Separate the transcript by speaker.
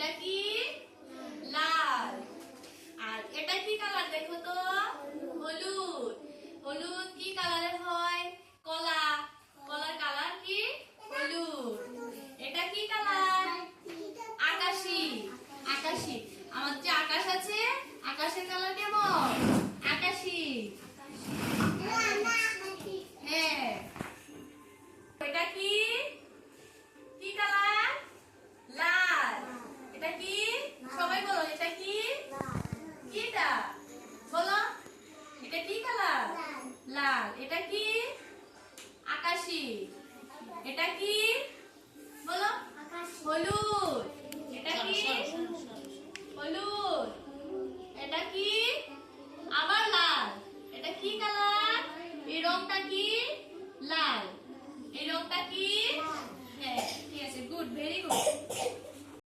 Speaker 1: এটা কি লাল। আর এটা কি কালার দেখো তো? হলুদ। হলুদ কি কালারের হয়? কলা